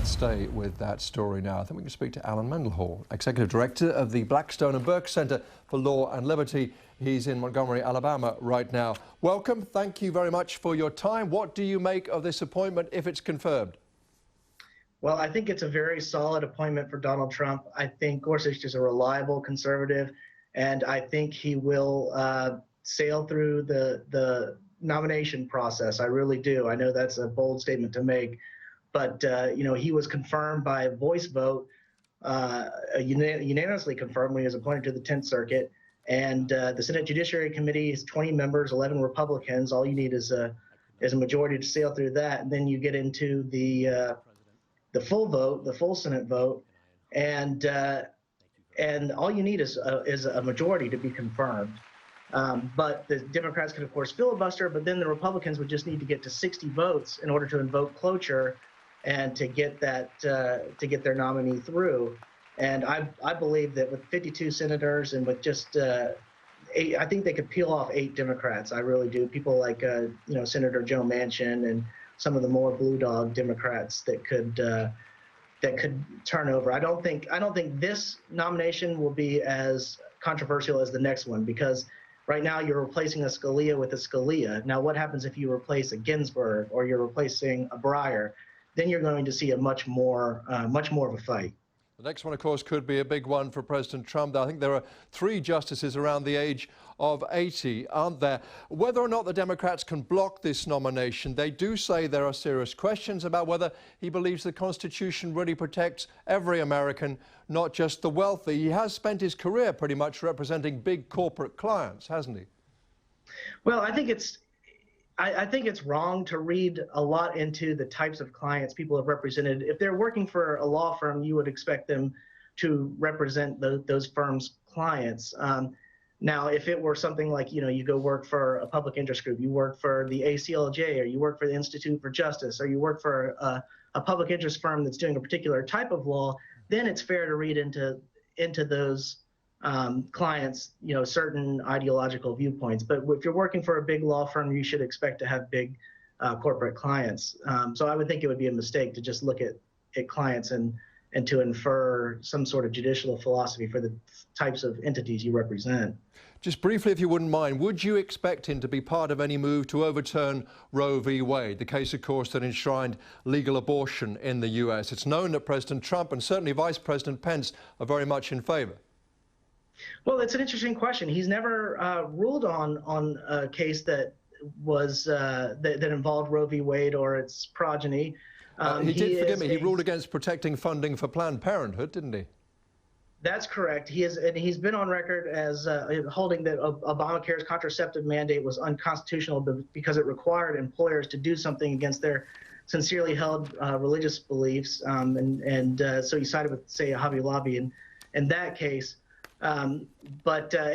Let's stay with that story now. I think we can speak to Alan Mendenhall, Executive Director of the Blackstone and Burke Center for Law and Liberty. He's in Montgomery, Alabama right now. Welcome. Thank you very much for your time. What do you make of this appointment if it's confirmed? Well, I think it's a very solid appointment for Donald Trump. I think Gorsuch is a reliable conservative, and I think he will sail through the nomination process. I really do. I know that's a bold statement to make, but he was confirmed by a voice vote, unanimously confirmed when he was appointed to the 10th Circuit. And the Senate Judiciary Committee is 20 members, 11 Republicans. All you need is a majority to sail through that, and then you get into the full vote, the full Senate vote, and all you need is a majority to be confirmed. But the Democrats could, of course, filibuster, but then the Republicans would just need to get to 60 votes in order to invoke cloture and to get that to get their nominee through. And I believe that with 52 senators and with just 8, I think they could peel off 8 Democrats. I really do. People like Senator Joe Manchin and some of the more blue dog Democrats that could turn over. I don't think this nomination will be as controversial as the next one, because right now you're replacing a Scalia with a Scalia. Now, what happens if you replace a Ginsburg or you're replacing a Breyer? Then you're going to see a much more of a fight. The next one, of course, could be a big one for President Trump. I think there are 3 justices around the age of 80, aren't there? Whether or not the Democrats can block this nomination, they do say there are serious questions about whether he believes the Constitution really protects every American, not just the wealthy. He has spent his career pretty much representing big corporate clients, hasn't he? Well, I think it's wrong to read a lot into the types of clients people have represented. If they're working for a law firm, you would expect them to represent those firms' clients. Now, if it were something like, you go work for a public interest group, you work for the ACLJ, or you work for the Institute for Justice, or you work for a public interest firm that's doing a particular type of law, then it's fair to read into those clients, certain ideological viewpoints. But if you're working for a big law firm, you should expect to have big corporate clients. So I would think it would be a mistake to just look at clients and to infer some sort of judicial philosophy for the types of entities you represent. Just briefly, if you wouldn't mind, would you expect him to be part of any move to overturn Roe v. Wade, the case, of course, that enshrined legal abortion in the U.S.? It's known that President Trump and certainly Vice President Pence are very much in favor. Well, it's an interesting question. He's never ruled on a case that was that involved Roe v. Wade or its progeny. He ruled against protecting funding for Planned Parenthood, didn't he? That's correct. He's been on record as holding that Obamacare's contraceptive mandate was unconstitutional because it required employers to do something against their sincerely held religious beliefs, so he sided with, say, Hobby Lobby in that case. And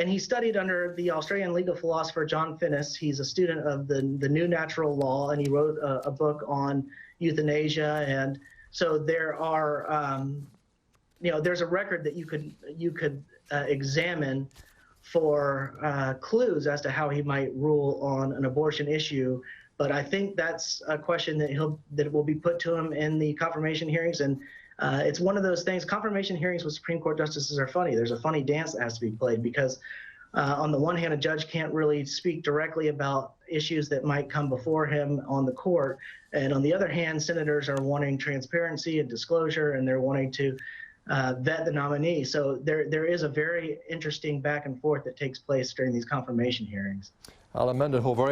he studied under the Australian legal philosopher John Finnis. He's a student of the New Natural Law, and he wrote a book on euthanasia. And so there are, there's a record that you could examine for clues as to how he might rule on an abortion issue. But I think that's a question that will be put to him in the confirmation hearings. And it's one of those things. Confirmation hearings with Supreme Court justices are funny. There's a funny dance that has to be played because on the one hand, a judge can't really speak directly about issues that might come before him on the court. And on the other hand, senators are wanting transparency and disclosure, and they're wanting to vet the nominee. So there is a very interesting back and forth that takes place during these confirmation hearings. Alan Mendenhall, very